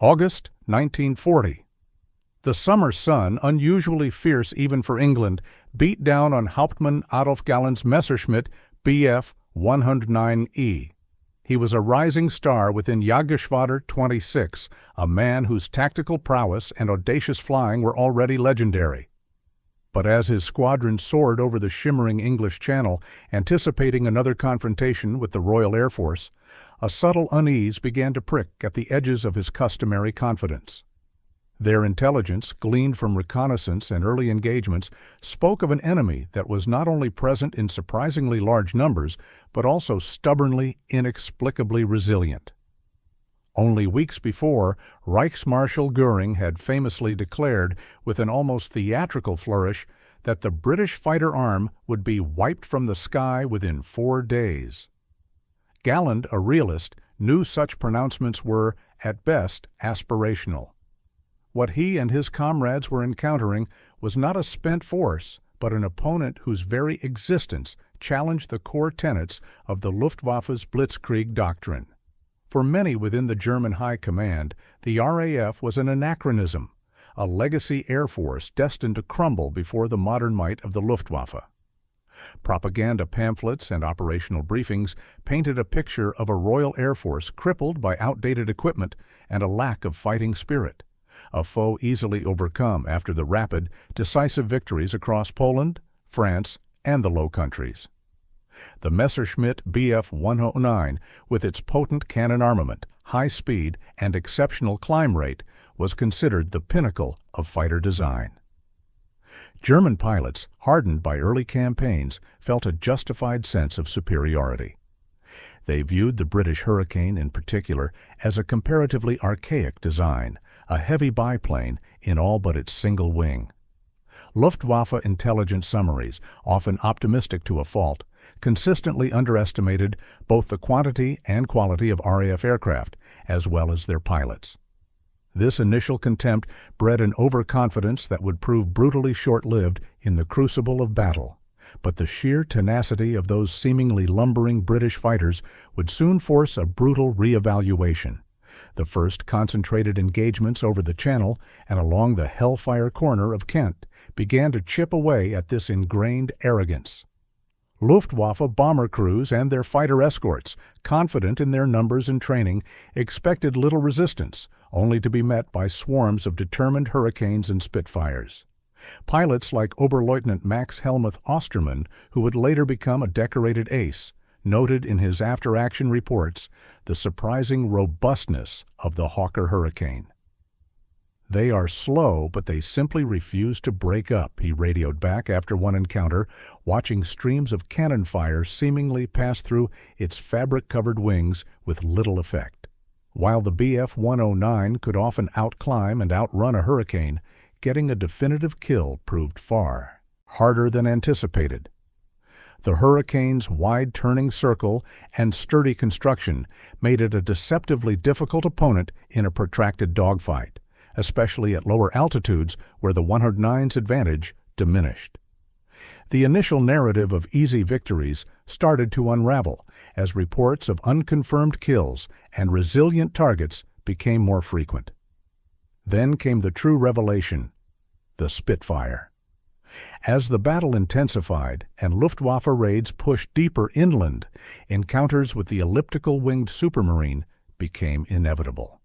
August 1940. The summer sun, unusually fierce even for England, beat down on Hauptmann Adolf Galland's Messerschmitt Bf 109E. He was a rising star within Jagdgeschwader 26, a man whose tactical prowess and audacious flying were already legendary. But as his squadron soared over the shimmering English Channel, anticipating another confrontation with the Royal Air Force, a subtle unease began to prick at the edges of his customary confidence. Their intelligence, gleaned from reconnaissance and early engagements, spoke of an enemy that was not only present in surprisingly large numbers, but also stubbornly, inexplicably resilient. Only weeks before, Reichsmarshal Göring had famously declared, with an almost theatrical flourish, that the British fighter arm would be wiped from the sky within 4 days. Galland, a realist, knew such pronouncements were, at best, aspirational. What he and his comrades were encountering was not a spent force, but an opponent whose very existence challenged the core tenets of the Luftwaffe's Blitzkrieg doctrine. For many within the German High Command, the RAF was an anachronism, a legacy air force destined to crumble before the modern might of the Luftwaffe. Propaganda pamphlets and operational briefings painted a picture of a Royal Air Force crippled by outdated equipment and a lack of fighting spirit, a foe easily overcome after the rapid, decisive victories across Poland, France, and the Low Countries. The Messerschmitt Bf 109, with its potent cannon armament, high speed, and exceptional climb rate, was considered the pinnacle of fighter design. German pilots, hardened by early campaigns, felt a justified sense of superiority. They viewed the British Hurricane in particular as a comparatively archaic design, a heavy biplane in all but its single wing. Luftwaffe intelligence summaries, often optimistic to a fault, consistently underestimated both the quantity and quality of RAF aircraft, as well as their pilots. This initial contempt bred an overconfidence that would prove brutally short-lived in the crucible of battle. But the sheer tenacity of those seemingly lumbering British fighters would soon force a brutal re-evaluation. The first concentrated engagements over the Channel and along the Hellfire corner of Kent began to chip away at this ingrained arrogance. Luftwaffe bomber crews and their fighter escorts, confident in their numbers and training, expected little resistance, only to be met by swarms of determined Hurricanes and Spitfires. Pilots like Oberleutnant Max Helmuth Ostermann, who would later become a decorated ace, noted in his after-action reports the surprising robustness of the Hawker Hurricane. "They are slow, but they simply refuse to break up," he radioed back after one encounter, watching streams of cannon fire seemingly pass through its fabric-covered wings with little effect. While the Bf 109 could often outclimb and outrun a Hurricane, getting a definitive kill proved far harder than anticipated. The Hurricane's wide turning circle and sturdy construction made it a deceptively difficult opponent in a protracted dogfight, especially at lower altitudes where the 109's advantage diminished. The initial narrative of easy victories started to unravel as reports of unconfirmed kills and resilient targets became more frequent. Then came the true revelation: the Spitfire. As the battle intensified and Luftwaffe raids pushed deeper inland, encounters with the elliptical-winged supermarine became inevitable.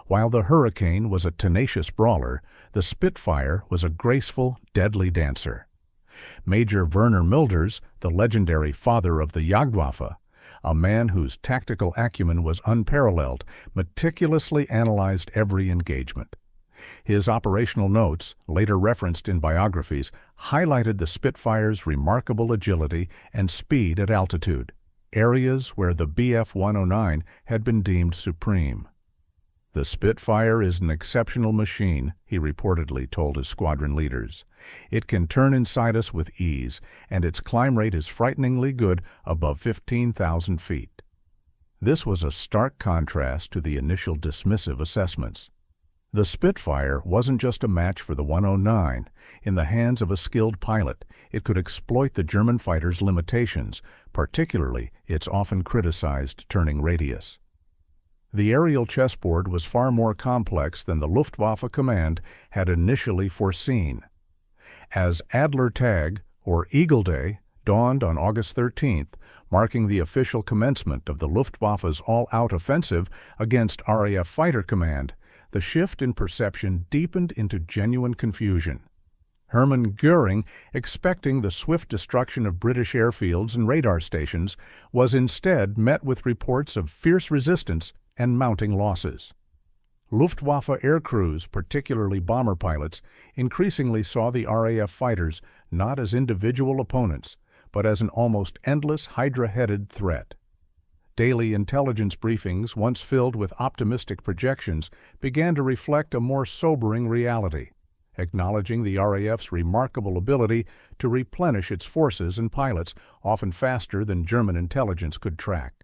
While the Hurricane was a tenacious brawler, the Spitfire was a graceful, deadly dancer. Major Werner Milders, the legendary father of the Jagdwaffe, a man whose tactical acumen was unparalleled, meticulously analyzed every engagement. His operational notes, later referenced in biographies, highlighted the Spitfire's remarkable agility and speed at altitude, areas where the Bf 109 had been deemed supreme. "The Spitfire is an exceptional machine," he reportedly told his squadron leaders. "It can turn inside us with ease, and its climb rate is frighteningly good above 15,000 feet." This was a stark contrast to the initial dismissive assessments. The Spitfire wasn't just a match for the 109. In the hands of a skilled pilot, it could exploit the German fighter's limitations, particularly its often criticized turning radius. The aerial chessboard was far more complex than the Luftwaffe command had initially foreseen. As Adler Tag, or Eagle Day, dawned on August 13th, marking the official commencement of the Luftwaffe's all-out offensive against RAF Fighter Command, the shift in perception deepened into genuine confusion. Hermann Göring, expecting the swift destruction of British airfields and radar stations, was instead met with reports of fierce resistance and mounting losses. Luftwaffe air crews, particularly bomber pilots, increasingly saw the RAF fighters not as individual opponents, but as an almost endless hydra-headed threat. Daily intelligence briefings, once filled with optimistic projections, began to reflect a more sobering reality, acknowledging the RAF's remarkable ability to replenish its forces and pilots often faster than German intelligence could track.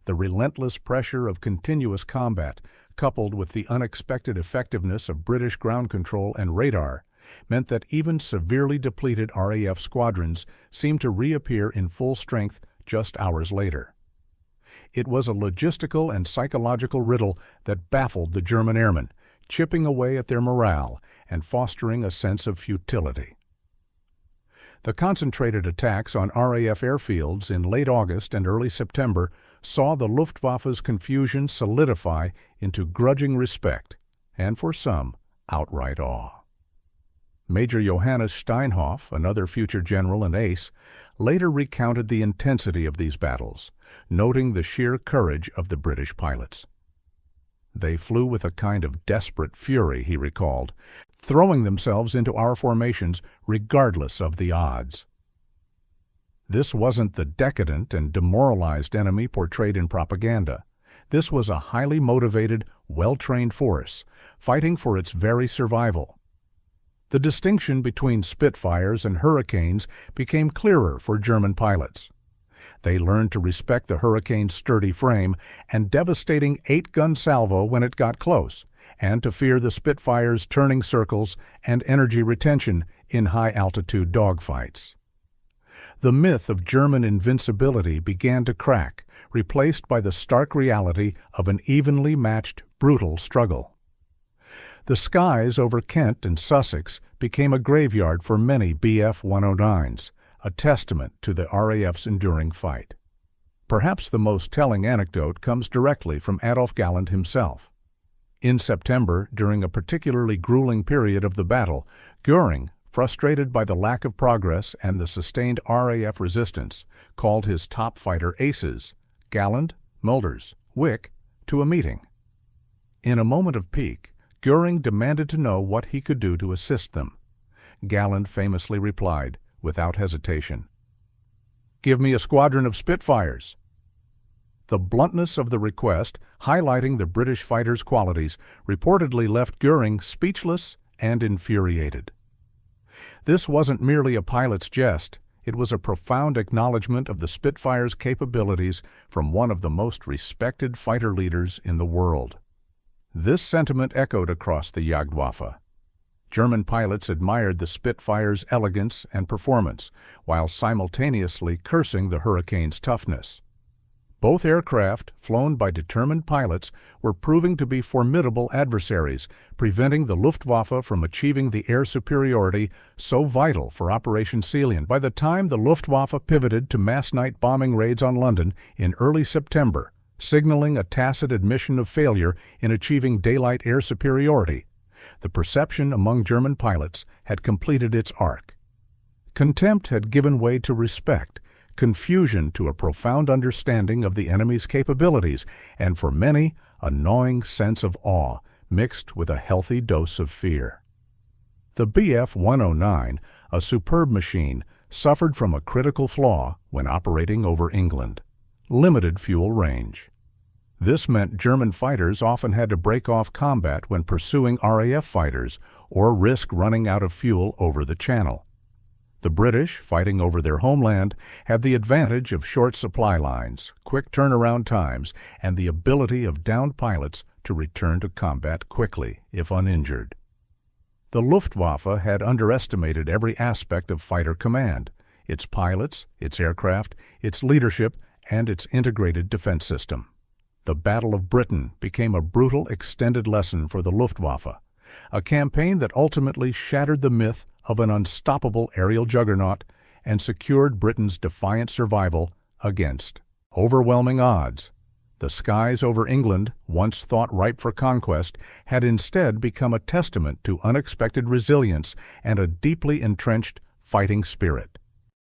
The relentless pressure of continuous combat, coupled with the unexpected effectiveness of British ground control and radar, meant that even severely depleted RAF squadrons seemed to reappear in full strength just hours later. It was a logistical and psychological riddle that baffled the German airmen, chipping away at their morale and fostering a sense of futility. The concentrated attacks on RAF airfields in late August and early September saw the Luftwaffe's confusion solidify into grudging respect and, for some, outright awe. Major Johannes Steinhoff, another future general and ace, later recounted the intensity of these battles, noting the sheer courage of the British pilots. They flew with a kind of desperate fury, he recalled, throwing themselves into our formations regardless of the odds. This wasn't the decadent and demoralized enemy portrayed in propaganda. This was a highly motivated, well-trained force, fighting for its very survival. The distinction between Spitfires and Hurricanes became clearer for German pilots. They learned to respect the Hurricane's sturdy frame and devastating 8-gun salvo when it got close, and to fear the Spitfire's turning circles and energy retention in high-altitude dogfights. The myth of German invincibility began to crack, replaced by the stark reality of an evenly matched, brutal struggle. The skies over Kent and Sussex became a graveyard for many Bf-109s, a testament to the RAF's enduring fight. Perhaps the most telling anecdote comes directly from Adolf Galland himself. In September, during a particularly grueling period of the battle, Göring, frustrated by the lack of progress and the sustained RAF resistance, called his top fighter aces, Galland, Mulders, Wick, to a meeting. In a moment of pique, Göring demanded to know what he could do to assist them. Galland famously replied, without hesitation, "Give me a squadron of Spitfires." The bluntness of the request, highlighting the British fighter's qualities, reportedly left Göring speechless and infuriated. This wasn't merely a pilot's jest, it was a profound acknowledgment of the Spitfire's capabilities from one of the most respected fighter leaders in the world. This sentiment echoed across the Jagdwaffe. German pilots admired the Spitfire's elegance and performance, while simultaneously cursing the Hurricane's toughness. Both aircraft, flown by determined pilots, were proving to be formidable adversaries, preventing the Luftwaffe from achieving the air superiority so vital for Operation Salient. By the time the Luftwaffe pivoted to mass night bombing raids on London in early September, signaling a tacit admission of failure in achieving daylight air superiority, the perception among German pilots had completed its arc. Contempt had given way to respect, confusion to a profound understanding of the enemy's capabilities, and for many, a gnawing sense of awe mixed with a healthy dose of fear. The Bf-109, a superb machine, suffered from a critical flaw when operating over England: limited fuel range. This meant German fighters often had to break off combat when pursuing RAF fighters or risk running out of fuel over the Channel. The British, fighting over their homeland, had the advantage of short supply lines, quick turnaround times, and the ability of downed pilots to return to combat quickly, if uninjured. The Luftwaffe had underestimated every aspect of fighter command: its pilots, its aircraft, its leadership, and its integrated defense system. The Battle of Britain became a brutal extended lesson for the Luftwaffe, a campaign that ultimately shattered the myth of an unstoppable aerial juggernaut and secured Britain's defiant survival against overwhelming odds. The skies over England, once thought ripe for conquest, had instead become a testament to unexpected resilience and a deeply entrenched fighting spirit.